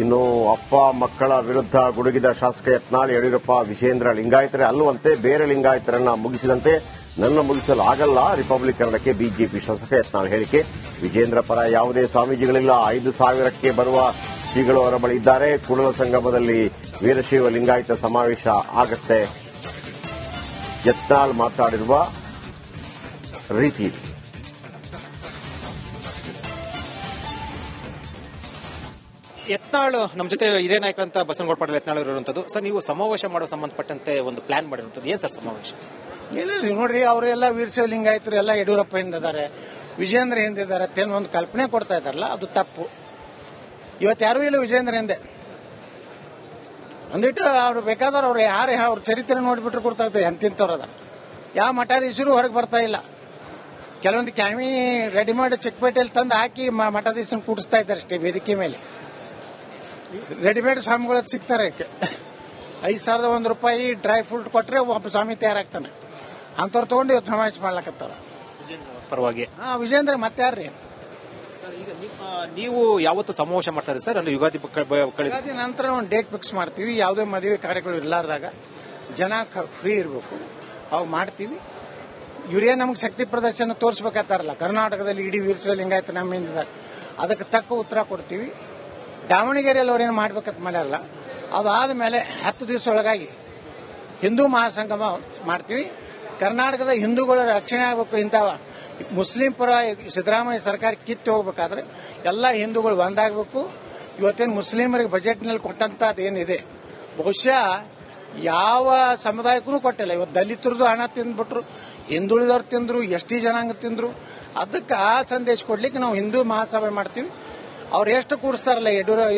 ಇನ್ನು ಅಪ್ಪ ಮಕ್ಕಳ ವಿರುದ್ಧ ಗುಡುಗಿದ ಶಾಸಕ ಯತ್ನಾಳ್ ಯಡಿಯೂರಪ್ಪ ವಿಜೇಂದ್ರ ಲಿಂಗಾಯತರೇ ಅಲ್ಲವಂತೆ, ಬೇರೆ ಲಿಂಗಾಯತರನ್ನ ಮುಗಿಸಿದಂತೆ ನನ್ನ ಮುಗಿಸಲು ಆಗಲ್ಲ. ರಿಪಬ್ಲಿಕ್ ಕನ್ನಡಕ್ಕೆ ಬಿಜೆಪಿ ಶಾಸಕ ಯತ್ನಾಳ್ ಹೇಳಿಕೆ. ವಿಜೇಂದ್ರ ಪರ ಯಾವುದೇ ಸ್ವಾಮೀಜಿಗಳಿಲ್ಲ, 5,000ಕ್ಕೆ ಬರುವ ಶ್ರೀಗಳು ಅವರ ಬಳಿ ಇದ್ದಾರೆ. ಕೂಡಲ ಸಂಗಮದಲ್ಲಿ ವೀರಶೈವ ಲಿಂಗಾಯತ ಸಮಾವೇಶ ಆಗತ್ತೆ. ಯತ್ನಾಳ್ ಮಾತಾಡಿರುವ ರೀತಿ ಯತ್ನಾಳ್ ನಮ್ಮ ಜೊತೆ ಹಿರಿಯ ನಾಯಕರಂತ ಬಸನಗೌಡ ಪಾಟೀಲ್ ಯತ್ನಾಳ್ ಇರುವಂತದ್ದು. ಸರ್, ನೀವು ಸಮಾವೇಶ ಮಾಡೋ ಸಂಬಂಧಪಟ್ಟಂತೆ ಒಂದು ಪ್ಲಾನ್ ಮಾಡಿರುವಂತದ್ದು ಏನ್ ಸರ್ ಸಮಾವೇಶ? ಇಲ್ಲ ನೋಡ್ರಿ, ಅವರೆಲ್ಲ ವೀರಶೈವ ಲಿಂಗಾಯತರು ಎಲ್ಲ ಯಡಿಯೂರಪ್ಪ ಹಿಂದಿದ್ದಾರೆ, ವಿಜೇಂದ್ರ ಹಿಂದಿದ್ದಾರೆ ಅಂತ ಒಂದು ಕಲ್ಪನೆ ಕೊಡ್ತಾ ಇದಾರಲ್ಲ, ಅದು ತಪ್ಪು. ಇವತ್ತು ಯಾರೂ ಇಲ್ಲ ವಿಜೇಂದ್ರ ಹಿಂದೆ. ಒಂದಿಟ್ಟು ಅವ್ರು ಬೇಕಾದವ್ರು ಅವ್ರು ಯಾರೇ ಅವ್ರ ಚರಿತ್ರೆ ನೋಡ್ಬಿಟ್ರು ಗೊತ್ತಾಗ್ತದೆ ಎಂತಿಂತವ್ರು ಅದ. ಯಾವ ಮಠಾಧೀಶರು ಹೊರಗೆ ಬರ್ತಾ ಇಲ್ಲ. ಕೆಲವೊಂದು ಕ್ಯಾಮಿ ರೆಡಿಮೇಡ್ ಚಿಕ್ಕಪೇಟೆಯಲ್ಲಿ ತಂದು ಹಾಕಿ ಮಠಾಧೀಶನ ಕೂಡಿಸ್ತಾ ಇದ್ದಾರೆ ಅಷ್ಟೇ ವೇದಿಕೆ ಮೇಲೆ. ರೆಡಿಮೇಡ್ ಸ್ವಾಮಿಗಳು ಸಿಗ್ತಾರೆ. 5,001 ರೂಪಾಯಿ ಡ್ರೈ ಫ್ರೂಟ್ ಕೊಟ್ರೆ ಒಬ್ಬ ಸ್ವಾಮಿ ತಯಾರಾಗ್ತಾನೆ. ಅಂತವ್ರು ತಗೊಂಡು ಇವತ್ತು ಸಮಾವೇಶ ಮಾಡ್ಲಕತ್ತಾರ ಪರವಾಗಿ. ವಿಜೇಂದ್ರ ಮತ್ತೆ ಯಾರ್ರಿ? ನೀವು ಯಾವತ್ತು ಸಮಾವೇಶ ಮಾಡ್ತಾರೆ ಸರ್? ಅಂದ್ರೆ ಯುಗಾದಿ ನಂತರ ಒಂದು ಡೇಟ್ ಫಿಕ್ಸ್ ಮಾಡ್ತೀವಿ. ಯಾವುದೇ ಮದುವೆ ಕಾರ್ಯಗಳು ಇರ್ಲಾರ್ದಾಗ ಜನ ಫ್ರೀ ಇರಬೇಕು, ಅವು ಮಾಡ್ತೀವಿ. ಇವರೇ ನಮ್ಗೆ ಶಕ್ತಿ ಪ್ರದರ್ಶನ ತೋರಿಸ್ಬೇಕಾಗ್ತಾರಲ್ಲ, ಕರ್ನಾಟಕದಲ್ಲಿ ಇಡೀ ವೀರಶೈವ ಲಿಂಗಾಯತ ನಮ್ಮಿಂದ, ಅದಕ್ಕೆ ತಕ್ಕ ಉತ್ತರ ಕೊಡ್ತೀವಿ. ದಾವಣಗೆರೆಯಲ್ಲಿ ಅವ್ರೇನು ಮಾಡ್ಬೇಕಂತ ಮಾಡ್ಯಾರಲ್ಲ, ಅದಾದ ಮೇಲೆ 10 ದಿವಸ ಒಳಗಾಗಿ ಹಿಂದೂ ಮಹಾಸಂಗಮ ಮಾಡ್ತೀವಿ. ಕರ್ನಾಟಕದ ಹಿಂದೂಗಳ ರಕ್ಷಣೆ ಆಗಬೇಕು. ಇಂಥ ಮುಸ್ಲಿಂ ಪರ ಸಿದ್ದರಾಮಯ್ಯ ಸರ್ಕಾರ ಕಿತ್ತು ಹೋಗ್ಬೇಕಾದ್ರೆ ಎಲ್ಲ ಹಿಂದೂಗಳು ಒಂದಾಗಬೇಕು. ಇವತ್ತೇನು ಮುಸ್ಲಿಮರಿಗೆ ಬಜೆಟ್ನಲ್ಲಿ ಕೊಟ್ಟಂತದೇನಿದೆ, ಬಹುಶಃ ಯಾವ ಸಮುದಾಯಕ್ಕೂ ಕೊಟ್ಟಿಲ್ಲ. ಇವತ್ತು ದಲಿತರದು ಹಣ ತಿಂದ್ಬಿಟ್ರು, ಹಿಂದುಳಿದವ್ರು ತಿಂದ್ರು, ಎಸ್ಟಿ ಜನಾಂಗ ತಿಂದ್ರು. ಅದಕ್ಕೆ ಆ ಸಂದೇಶ ಕೊಡ್ಲಿಕ್ಕೆ ನಾವು ಹಿಂದೂ ಮಹಾಸಭೆ ಮಾಡ್ತೀವಿ. ಅವ್ರು ಎಷ್ಟು ಕೂಡಿಸ್ತಾರಲ್ಲ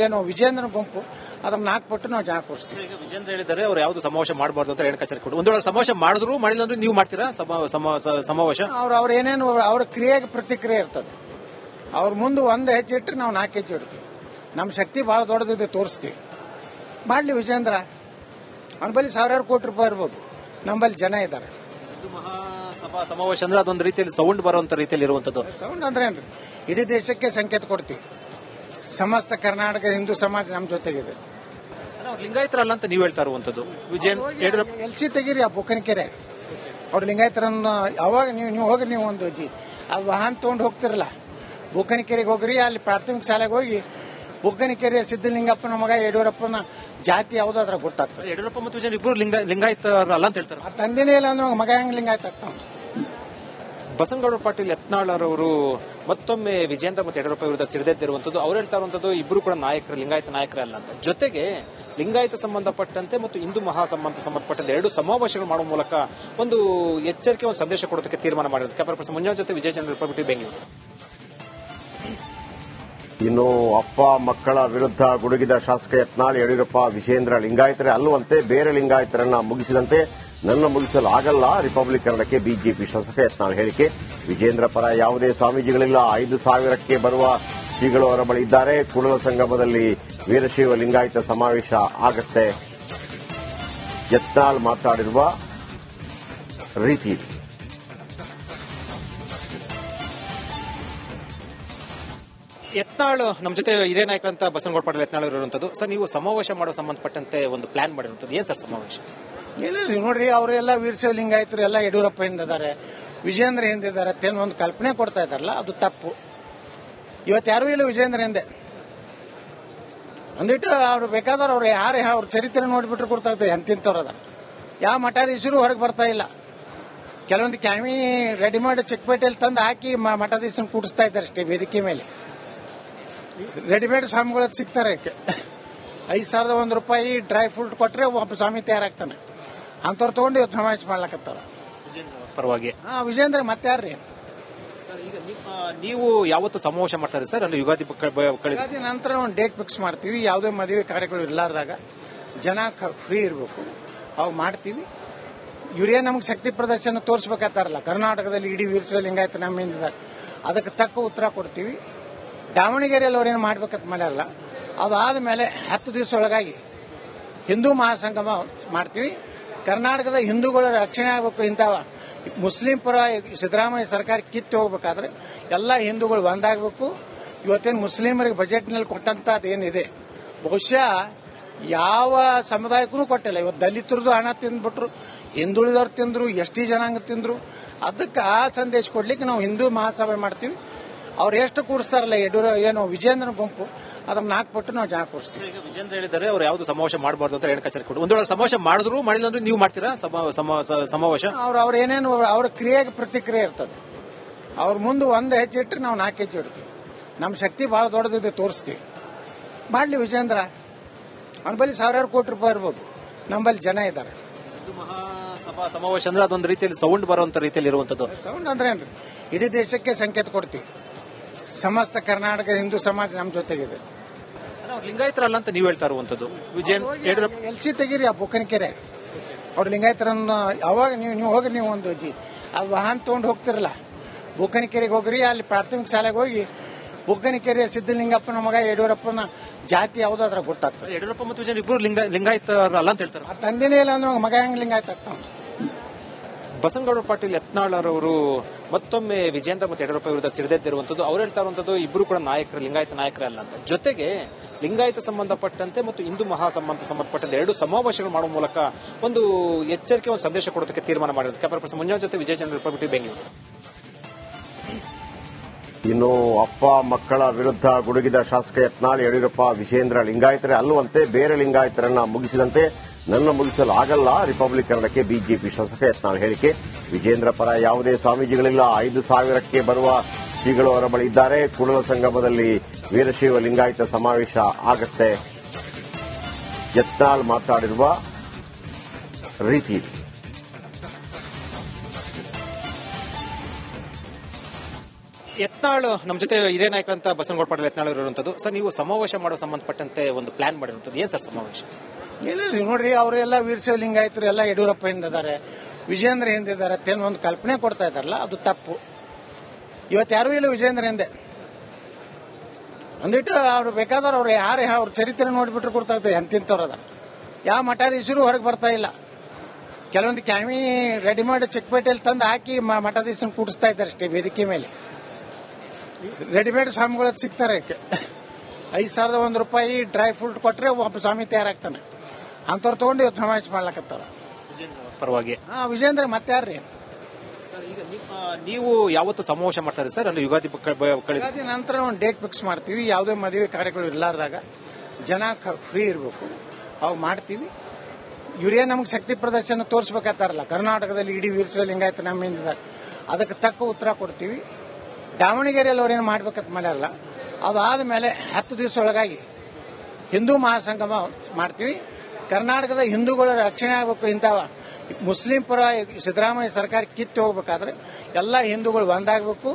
ಏನು ವಿಜೇಂದ್ರ ಗುಂಪು, ಅದನ್ನ 4 ಪಟ್ಟು ನಾವು ಜನ ಕೂರಿಸ್ತೀವಿ. ಈಗ ವಿಜೇಂದ್ರ ಹೇಳಿದ್ದಾರೆ ಅವ್ರು ಯಾವ್ದು ಸಮಾವೇಶ ಮಾಡಬಾರ್ದು ಅಂತ ರೇಣುಕಾಚಾರ್ಯ ಕೊಟ್ಟು, ಒಂದು ವೇಳೆ ಸಮಾವೇಶ ಮಾಡಿದ್ರು ಮಾಡಿಲ್ಲ ಅಂದ್ರೆ ನೀವು ಮಾಡ್ತೀರಾ ಸಮಾವೇಶ? ಅವ್ರ ಏನೇನು ಅವ್ರ ಕ್ರಿಯೆಗೆ ಪ್ರತಿಕ್ರಿಯೆ ಇರ್ತದೆ. ಅವ್ರ ಮುಂದೆ 1 ಹೆಜ್ಜೆ ಇಟ್ಟರೆ ನಾವು 4 ಹೆಜ್ಜೆ ಇಡ್ತೀವಿ. ನಮ್ಮ ಶಕ್ತಿ ಬಹಳ ದೊಡ್ಡದಿದೆ, ತೋರಿಸ್ತೀವಿ. ಮಾಡ್ಲಿ ವಿಜೇಂದ್ರ. ಅವನ ಬಳಿ 1,000 ಕೋಟಿ ರೂಪಾಯಿ ಇರ್ಬೋದು, ನಮ್ಮಲ್ಲಿ ಜನ ಇದ್ದಾರೆ. ಮಹಾಸಭಾ ಸಮಾವೇಶ ಅಂದ್ರೆ ಅದೊಂದು ರೀತಿಯಲ್ಲಿ ಸೌಂಡ್ ಬರುವಂತ ರೀತಿಯಲ್ಲಿ ಇರುವಂತದ್ದು. ಸೌಂಡ್ ಅಂದ್ರೆ ಏನ್ರಿ? ಇಡೀ ದೇಶಕ್ಕೆ ಸಂಕೇತ ಕೊಡ್ತೀವಿ. ಸಮಸ್ತ ಕರ್ನಾಟಕ ಹಿಂದೂ ಸಮಾಜ ನಮ್ಮ ಜೊತೆಗಿದೆ. ಲಿಂಗಾಯತರಲ್ಲ ಅಂತ ನೀವು ಹೇಳ್ತಾ ಇರುವಂತದ್ದು. ಯಡಿಯೂರಪ್ಪ ಎಲ್ಸಿ ತೆಗೀರಿ ಆ ಬುಕ್ಕನಕೆರೆ. ಅವ್ರು ಲಿಂಗಾಯತರನ್ನ ಯಾವಾಗ ನೀವು ಹೋಗಿ ನೀವು ಒಂದು ಅದು ವಾಹನ ತಗೊಂಡು ಹೋಗ್ತಿರಲ್ಲ, ಬುಕ್ಕನಕೆರೆಗೆ ಹೋಗ್ರಿ. ಅಲ್ಲಿ ಪ್ರಾಥಮಿಕ ಶಾಲೆಗೆ ಹೋಗಿ ಬುಕ್ಕನಕೆರೆ ಸಿದ್ದಲಿಂಗಪ್ಪನ ಮಗ ಯಡಿಯೂರಪ್ಪನ ಜಾತಿ ಯಾವ್ದು ಅದ್ರ ಗೊತ್ತಾಗ್ತದೆ. ಯಡಿಯೂರಪ್ಪ ಮತ್ತು ವಿಜಯನ್ ಇಬ್ಬರು ಲಿಂಗಾಯತ ಅಲ್ಲ ಅಂತ ಹೇಳ್ತಾರೆ. ಆ ತಂದೆನೇ ಇಲ್ಲ ಅಂದ್ರೆ ಮಗ ಹೆಂಗ್ ಲಿಂಗಾಯತ ಆಗ್ತಾವ? ಬಸನಗೌಡ ಪಾಟೀಲ್ ಯತ್ನಾಳ್ ಅವರು ಮತ್ತೊಮ್ಮೆ ವಿಜೇಂದ್ರ ಮತ್ತು ಯಡಿಯೂರಪ್ಪ ವಿರುದ್ಧ ಸಿಡಿದೆದ್ದಿರುವಂತದ್ದು. ಅವ್ರು ಹೇಳ್ತಾ ಇರುವಂತದ್ದು ಇಬ್ಬರು ಕೂಡ ನಾಯಕರು, ಲಿಂಗಾಯತ ನಾಯಕರೇ ಅಲ್ಲ ಅಂತ. ಜೊತೆಗೆ ಲಿಂಗಾಯತ ಸಂಬಂಧಪಟ್ಟಂತೆ ಮತ್ತು ಹಿಂದೂ ಸಂಬಂಧಪಟ್ಟಂತೆ 2 ಸಮಾವೇಶಗಳು ಮಾಡುವ ಮೂಲಕ ಒಂದು ಎಚ್ಚರಿಕೆ, ಒಂದು ಸಂದೇಶ ಕೊಡೋದಕ್ಕೆ ತೀರ್ಮಾನ ಮಾಡಿರೋದು. ಕ್ಯಾಮರಾ ಪರ್ಸನ್ ಮಂಜುನಾಥ್ ಜೊತೆ ವಿಜಯ ಚಂದ್ರ, ರಿಪಬ್ಲಿಕ್ ಬೆಂಗಳೂರು. ಇನ್ನು ಅಪ್ಪ ಮಕ್ಕಳ ವಿರುದ್ಧ ಗುಡುಗಿದ ಶಾಸಕ ಯತ್ನಾಳ್ ಯಡಿಯೂರಪ್ಪ ವಿಜೇಂದ್ರ ಲಿಂಗಾಯತರೇ ಅಲ್ಲವಂತೆ, ಬೇರೆ ಲಿಂಗಾಯತರನ್ನ ಮುಗಿಸಿದಂತೆ ನನ್ನ ಮುಗಿಸಲು ಆಗಲ್ಲ. ರಿಪಬ್ಲಿಕ್ ಕನ್ನಡಕ್ಕೆ ಬಿಜೆಪಿ ಶಾಸಕ ಯತ್ನಾಳ್ ಹೇಳಿಕೆ. ವಿಜೇಂದ್ರ ಪರ ಯಾವುದೇ ಸ್ವಾಮೀಜಿಗಳಿಲ್ಲ, 5,000ಕ್ಕೆ ಬರುವ ಶ್ರೀಗಳು ಅವರ ಬಳಿ ಇದ್ದಾರೆ. ಕೂಡಲ ಸಂಗಮದಲ್ಲಿ ವೀರಶೈವ ಲಿಂಗಾಯತ ಸಮಾವೇಶ ಆಗತ್ತೆ. ಯತ್ನಾಳ್ ಮಾತಾಡಿರುವ ರೀತಿ ಯತ್ನಾಳ್ ನಮ್ಮ ಜೊತೆ ಹಿರಿಯ ನಾಯಕರಂತ ಬಸನಗೌಡ ಪಾಟೀಲ್ ಯತ್ನಾಳ್ ಇರುವಂತದ್ದು. ಸರ್, ನೀವು ಸಮಾವೇಶ ಮಾಡೋ ಸಂಬಂಧಪಟ್ಟಂತೆ ಒಂದು ಪ್ಲಾನ್ ಮಾಡಿರುವಂತದ್ದು ಏನ್ ಸರ್ ಸಮಾವೇಶ? ಇಲ್ಲ ನೋಡ್ರಿ, ಅವರೆಲ್ಲ ವೀರಶೈವ ಲಿಂಗಾಯತರು ಎಲ್ಲ ಯಡಿಯೂರಪ್ಪ ಹಿಂದಿದ್ದಾರೆ, ವಿಜೇಂದ್ರ ಹಿಂದಿದ್ದಾರೆ ಅಂತ ಒಂದು ಕಲ್ಪನೆ ಕೊಡ್ತಾ ಇದಾರಲ್ಲ, ಅದು ತಪ್ಪು. ಇವತ್ತು ಯಾರೂ ಇಲ್ಲ ವಿಜೇಂದ್ರ ಹಿಂದೆ. ಒಂದಿಟ್ಟು ಅವ್ರು ಬೇಕಾದವ್ರು ಅವ್ರು ಯಾರೇ ಅವ್ರ ಚರಿತ್ರೆ ನೋಡ್ಬಿಟ್ರು ಗೊತ್ತಾಗ್ತದೆ ಎಂತಿಂತವ್ರು ಅದ. ಯಾವ ಮಠಾಧೀಶರು ಹೊರಗೆ ಬರ್ತಾ ಇಲ್ಲ. ಕೆಲವೊಂದು ಕ್ಯಾಮಿ ರೆಡಿಮೇಡ್ ಚಿಕ್ಕಪೇಟೆಯಲ್ಲಿ ತಂದು ಹಾಕಿ ಮಠಾಧೀಶನ ಕೂಡಿಸ್ತಾ ಇದ್ದಾರೆ ಅಷ್ಟೇ ವೇದಿಕೆ ಮೇಲೆ. ರೆಡಿಮೇಡ್ ಸ್ವಾಮಿಗಳು ಸಿಗ್ತಾರೆ. 5,001 ರೂಪಾಯಿ ಡ್ರೈ ಫ್ರೂಟ್ ಕೊಟ್ರೆ ಒಬ್ಬ ಸ್ವಾಮಿ ತಯಾರಾಗ್ತಾನೆ. ಅಂತವ್ರು ತಗೊಂಡು ಇವತ್ತು ಸಮಾವೇಶ ಮಾಡ್ಲಕತ್ತಾರ ಪರವಾಗಿ. ವಿಜೇಂದ್ರ ಮತ್ತೆ ಯಾರ್ರಿ? ನೀವು ಯಾವತ್ತು ಸಮಾವೇಶ ಮಾಡ್ತಾರೆ ಸರ್? ಅಂದ್ರೆ ಯುಗಾದಿ ನಂತರ ಒಂದು ಡೇಟ್ ಫಿಕ್ಸ್ ಮಾಡ್ತೀವಿ. ಯಾವುದೇ ಮದುವೆ ಕಾರ್ಯಗಳು ಇರ್ಲಾರ್ದಾಗ ಜನ ಫ್ರೀ ಇರಬೇಕು, ಅವು ಮಾಡ್ತೀವಿ. ಇವರೇ ನಮ್ಗೆ ಶಕ್ತಿ ಪ್ರದರ್ಶನ ತೋರಿಸ್ಬೇಕಾಗ್ತಾರಲ್ಲ, ಕರ್ನಾಟಕದಲ್ಲಿ ಇಡೀ ವೀರಶೈವ ಲಿಂಗಾಯತ ನಮ್ಮಿಂದ, ಅದಕ್ಕೆ ತಕ್ಕ ಉತ್ತರ ಕೊಡ್ತೀವಿ. ದಾವಣಗೆರೆಯಲ್ಲಿ ಅವ್ರೇನು ಮಾಡ್ಬೇಕಂತ ಮಾಡ್ಯಾರಲ್ಲ, ಅದಾದ ಮೇಲೆ 10 ದಿವಸ ಒಳಗಾಗಿ ಹಿಂದೂ ಮಹಾಸಂಗಮ ಮಾಡ್ತೀವಿ. ಕರ್ನಾಟಕದ ಹಿಂದೂಗಳ ರಕ್ಷಣೆ ಆಗಬೇಕು. ಇಂಥ ಮುಸ್ಲಿಂ ಪರ ಸಿದ್ದರಾಮಯ್ಯ ಸರ್ಕಾರ ಕಿತ್ತು ಹೋಗ್ಬೇಕಾದ್ರೆ ಎಲ್ಲ ಹಿಂದೂಗಳು ಒಂದಾಗಬೇಕು. ಇವತ್ತೇನು ಮುಸ್ಲಿಮರಿಗೆ ಬಜೆಟ್ನಲ್ಲಿ ಕೊಟ್ಟಂತದೇನಿದೆ, ಬಹುಶಃ ಯಾವ ಸಮುದಾಯಕ್ಕೂ ಕೊಟ್ಟಿಲ್ಲ. ಇವತ್ತು ದಲಿತರದು ಹಣ ತಿಂದ್ಬಿಟ್ರು, ಹಿಂದುಳಿದವ್ರು ತಿಂದ್ರು, ಎಸ್ ಟಿ ಜನಾಂಗ ತಿಂದ್ರು. ಅದಕ್ಕೆ ಆ ಸಂದೇಶ ಕೊಡ್ಲಿಕ್ಕೆ ನಾವು ಹಿಂದೂ ಮಹಾಸಭೆ ಮಾಡ್ತೀವಿ. ಅವ್ರು ಎಷ್ಟು ಕೂಡಿಸ್ತಾರಲ್ಲ ಏನು ವಿಜೇಂದ್ರನ ಗುಂಪು, ಅದನ್ನ 4 ಪಟ್ಟು ನಾವು ಜನ ಕೂಡಿಸ್ತೀವಿ. ಈಗ ವಿಜೇಂದ್ರ ಹೇಳಿದ್ದಾರೆ ಅವ್ರು ಯಾವ್ದು ಸಮಾವೇಶ ಮಾಡಬಾರ್ದು ಅಂತ ರೇಣುಕಾಚಾರ್ಯ ಕೊಟ್ಟು, ಒಂದು ವೇಳೆ ಸಮಾವೇಶ ಮಾಡಿದ್ರು ಮಾಡಿಲ್ಲ ಅಂದ್ರೆ ನೀವು ಮಾಡ್ತೀರಾ ಸಮಾವೇಶ? ಅವ್ರ ಏನೇನು ಅವ್ರ ಕ್ರಿಯೆಗೆ ಪ್ರತಿಕ್ರಿಯೆ ಇರ್ತದೆ. ಅವ್ರ ಮುಂದೆ 1 ಹೆಜ್ಜೆ ಇಟ್ಟರೆ ನಾವು 4 ಹೆಜ್ಜೆ ಇಡ್ತೀವಿ. ನಮ್ಮ ಶಕ್ತಿ ಬಹಳ ದೊಡ್ಡದಿದೆ, ತೋರಿಸ್ತೀವಿ. ಮಾಡ್ಲಿ ವಿಜೇಂದ್ರ, ಅವನ ಬಳಿ 1000 ಕೋಟಿ ರೂಪಾಯಿ ಇರ್ಬೋದು, ನಮ್ಮಲ್ಲಿ ಜನ ಇದ್ದಾರೆ. ಸಮಾವೇಶ ಅಂದ್ರೆ ಅದೊಂದು ರೀತಿಯಲ್ಲಿ ಸೌಂಡ್ ಬರುವಂತ ರೀತಿಯಲ್ಲಿ ಇರುವಂತದ್ದು. ಸೌಂಡ್ ಅಂದ್ರೆ ಏನ್ರಿ, ಇಡೀ ದೇಶಕ್ಕೆ ಸಂಕೇತ ಕೊಡ್ತೀವಿ. ಸಮಸ್ತ ಕರ್ನಾಟಕ ಹಿಂದೂ ಸಮಾಜ ನಮ್ಮ ಜೊತೆಗಿದೆ. ಲಿಂಗಾಯತರಲ್ಲ ಅಂತ ನೀವು ಹೇಳ್ತಾ ಇರುವಂತದ್ದು. ಯಡಿಯೂರಪ್ಪ ಎಲ್ಸಿ ತೆಗೀರಿ ಆ ಬುಕ್ಕನಕೆರೆ, ಅವ್ರು ಲಿಂಗಾಯತರನ್ನ ಅವಾಗ ನೀವು ಹೋಗ್ರಿ, ನೀವು ಒಂದು ಅದು ವಾಹನ ತಗೊಂಡು ಹೋಗ್ತಿರಲ್ಲ, ಬುಕ್ಕನಕೆರೆಗೆ ಹೋಗ್ರಿ. ಅಲ್ಲಿ ಪ್ರಾಥಮಿಕ ಶಾಲೆಗೆ ಹೋಗಿ ಬುಕ್ಕನಕೆರೆ ಸಿದ್ದಲಿಂಗಪ್ಪನ ಮಗ ಯಡಿಯೂರಪ್ಪನ ಜಾತಿ ಯಾವ್ದಾದ್ರ ಗೊತ್ತಾಗ್ತದೆ. ಯಡಿಯೂರಪ್ಪ ಮತ್ತು ವಿಜಯನ್ ಇಬ್ಬರು ಲಿಂಗಾಯತ ಅಲ್ಲ ಅಂತ ಹೇಳ್ತಾರೆ. ಆ ತಂದೆನೇ ಇಲ್ಲ ಅಂದ್ರೆ ಮಗ ಹೆಂಗ್ ಲಿಂಗಾಯತ ಆಗ್ತಾವ. ಬಸನಗೌಡ ಪಾಟೀಲ್ ಯತ್ನಾಳ್ ಅವರು ಮತ್ತೊಮ್ಮೆ ವಿಜೇಂದ್ರ ಮತ್ತು ಯಡಿಯೂರಪ್ಪ ವಿರುದ್ಧ ಸಿಡಿದೆದ್ದಿರುವಂತದ್ದು. ಅವ್ರು ಹೇಳ್ತಾ ಇರುವಂತದ್ದು ಇಬ್ಬರು ಕೂಡ ನಾಯಕರು, ಲಿಂಗಾಯತ ನಾಯಕರೇ ಅಲ್ಲ ಅಂತ. ಜೊತೆಗೆ ಲಿಂಗಾಯತ ಸಂಬಂಧಪಟ್ಟಂತೆ ಮತ್ತು ಹಿಂದೂ ಸಂಬಂಧಪಟ್ಟಂತೆ 2 ಸಮಾವೇಶಗಳು ಮಾಡುವ ಮೂಲಕ ಒಂದು ಎಚ್ಚರಿಕೆ, ಒಂದು ಸಂದೇಶ ಕೊಡೋದಕ್ಕೆ ತೀರ್ಮಾನ ಮಾಡಿರೋದು. ಕ್ಯಾಮರಾ ಪರ್ಸನ್ ಮಂಜುನಾಥ್ ಜೊತೆ ವಿಜಯ ಚಂದ್ರ, ರಿಪಬ್ಲಿಕ್ ಬೆಂಗಳೂರು. ಇನ್ನು ಅಪ್ಪ ಮಕ್ಕಳ ವಿರುದ್ಧ ಗುಡುಗಿದ ಶಾಸಕ ಯತ್ನಾಳ್, ಯಡಿಯೂರಪ್ಪ ವಿಜೇಂದ್ರ ಲಿಂಗಾಯತರೇ ಅಲ್ಲವಂತೆ, ಬೇರೆ ಲಿಂಗಾಯತರನ್ನ ಮುಗಿಸಿದಂತೆ ನನ್ನ ಮುಗಿಸಲು ಆಗಲ್ಲ, ರಿಪಬ್ಲಿಕ್ ಕನ್ನಡಕ್ಕೆ ಬಿಜೆಪಿ ಶಾಸಕ ಯತ್ನಾಳ್ ಹೇಳಿಕೆ. ವಿಜೇಂದ್ರ ಪರ ಯಾವುದೇ ಸ್ವಾಮೀಜಿಗಳಿಲ್ಲ, 5,000ಕ್ಕೆ ಬರುವ ಶ್ರೀಗಳು ಅವರ ಬಳಿ ಇದ್ದಾರೆ. ಕೂಡಲ ಸಂಗಮದಲ್ಲಿ ವೀರಶೈವ ಲಿಂಗಾಯತ ಸಮಾವೇಶ ಆಗತ್ತೆ. ಯತ್ನಾಳ್ ಮಾತಾಡಿರುವ ರೀತಿ ಯತ್ನಾಳ್ ನಮ್ಮ ಜೊತೆ ಹಿರಿಯ ನಾಯಕರಂತ ಬಸನಗೌಡ ಪಾಟೀಲ್ ಯತ್ನಾಳ್ ಇರುವಂತದ್ದು. ಸರ್, ನೀವು ಸಮಾವೇಶ ಮಾಡೋ ಸಂಬಂಧಪಟ್ಟಂತೆ ಒಂದು ಪ್ಲಾನ್ ಮಾಡಿರುವಂತದ್ದು ಏನ್ ಸರ್ ಸಮಾವೇಶ? ಇಲ್ಲ ನೋಡ್ರಿ, ಅವರೆಲ್ಲ ವೀರಶೈವ ಲಿಂಗಾಯತರು ಎಲ್ಲ ಯಡಿಯೂರಪ್ಪ ಹಿಂದಿದ್ದಾರೆ, ವಿಜೇಂದ್ರ ಹಿಂದಿದ್ದಾರೆ ಅಂತ ಒಂದು ಕಲ್ಪನೆ ಕೊಡ್ತಾ ಇದಾರಲ್ಲ, ಅದು ತಪ್ಪು. ಇವತ್ತು ಯಾರೂ ಇಲ್ಲ ವಿಜೇಂದ್ರ ಹಿಂದೆ. ಒಂದಿಟ್ಟು ಅವ್ರು ಬೇಕಾದವ್ರು ಅವ್ರು ಯಾರು ಅವ್ರ ಚರಿತ್ರೆ ನೋಡ್ಬಿಟ್ರೆ ಕೊಡ್ತಾ ಎಂತಿಂತವ್ರು ಅದ. ಯಾವ ಮಠಾಧೀಶರು ಹೊರಗೆ ಬರ್ತಾ ಇಲ್ಲ. ಕೆಲವೊಂದು ಕ್ಯಾಮಿ ರೆಡಿಮೇಡ್ ಚಿಕ್ಕಪೇಟೆಯಲ್ಲಿ ತಂದು ಹಾಕಿ ಮಠಾಧೀಶನ ಕೂಡಿಸ್ತಾ ಇದ್ದಾರೆ ಅಷ್ಟೇ. ವೇದಿಕೆ ಮೇಲೆ ರೆಡಿಮೇಡ್ ಸ್ವಾಮಿಗಳು ಸಿಗ್ತಾರೆ. 5,001 ರೂಪಾಯಿ ಡ್ರೈ ಫ್ರೂಟ್ ಕೊಟ್ರೆ ಒಬ್ಬ ಸ್ವಾಮಿ ತಯಾರಾಗ್ತಾನೆ. ಅಂತವ್ರು ತಗೊಂಡು ಇವತ್ತು ಸಮಾವೇಶ ಮಾಡ್ಲಕತ್ತಾರ ಪರವಾಗಿ. ವಿಜೇಂದ್ರ ಮತ್ತೆ ಯಾರ್ರಿ? ಈಗ ನೀವು ಯಾವತ್ತು ಸಮಾವೇಶ ಮಾಡ್ತಾರೆ ಸರ್? ಅಲ್ಲಿ ಯುಗಾದಿ ನಂತರ ಒಂದು ಡೇಟ್ ಫಿಕ್ಸ್ ಮಾಡ್ತೀವಿ. ಯಾವುದೇ ಮದುವೆ ಕಾರ್ಯಗಳು ಇರ್ಲಾರ್ದಾಗ ಜನ ಫ್ರೀ ಇರಬೇಕು, ಅವು ಮಾಡ್ತೀವಿ. ಇವರೇ ನಮ್ಗೆ ಶಕ್ತಿ ಪ್ರದರ್ಶನ ತೋರಿಸ್ಬೇಕಾಗ್ತಾರಲ್ಲ, ಕರ್ನಾಟಕದಲ್ಲಿ ಇಡೀ ವೀರಶೈವ ಲಿಂಗಾಯತ ನಮ್ಮಿಂದ, ಅದಕ್ಕೆ ತಕ್ಕ ಉತ್ತರ ಕೊಡ್ತೀವಿ. ದಾವಣಗೆರೆಯಲ್ಲಿ ಅವ್ರೇನು ಮಾಡ್ಬೇಕಂತ ಮಾಡ್ಯಾರಲ್ಲ, ಅದಾದ ಮೇಲೆ 10 ದಿವಸ ಒಳಗಾಗಿ ಹಿಂದೂ ಮಹಾಸಂಗಮ ಮಾಡ್ತೀವಿ. ಕರ್ನಾಟಕದ ಹಿಂದೂಗಳ ರಕ್ಷಣೆ ಆಗಬೇಕು. ಇಂಥ ಮುಸ್ಲಿಂ ಪರ ಸಿದ್ದರಾಮಯ್ಯ ಸರ್ಕಾರ ಕಿತ್ತು ಹೋಗ್ಬೇಕಾದ್ರೆ ಎಲ್ಲ ಹಿಂದೂಗಳು ಒಂದಾಗಬೇಕು.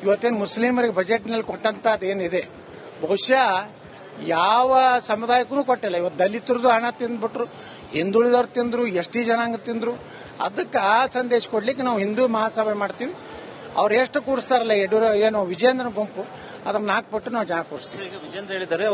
ಇವತ್ತೇನು ಮುಸ್ಲಿಮರಿಗೆ ಬಜೆಟ್ನಲ್ಲಿ ಕೊಟ್ಟಂತದ್ದು ಏನಿದೆ, ಬಹುಶಃ ಯಾವ ಸಮುದಾಯಕ್ಕೂ ಕೊಟ್ಟಿಲ್ಲ. ಇವತ್ತು ದಲಿತರದು ಹಣ ತಿಂದ್ಬಿಟ್ರು, ಹಿಂದುಳಿದವ್ರು ತಿಂದ್ರು, ಎಸ್ ಟಿ ಜನಾಂಗ ತಿಂದ್ರು. ಅದಕ್ಕೆ ಆ ಸಂದೇಶ ಕೊಡ್ಲಿಕ್ಕೆ ನಾವು ಹಿಂದೂ ಮಹಾಸಭೆ ಮಾಡ್ತೀವಿ. ಅವ್ರು ಎಷ್ಟು ಕೂಡಿಸ್ತಾರಲ್ಲ ಏನು ವಿಜೇಂದ್ರನ ಗುಂಪು, ಅದನ್ನ 4 ಪಟ್ಟು ನಾವು ಜನ ಕೂಡಿಸ್ತೀವಿ. ವಿಜೇಂದ್ರ ಹೇಳಿದ್ದಾರೆ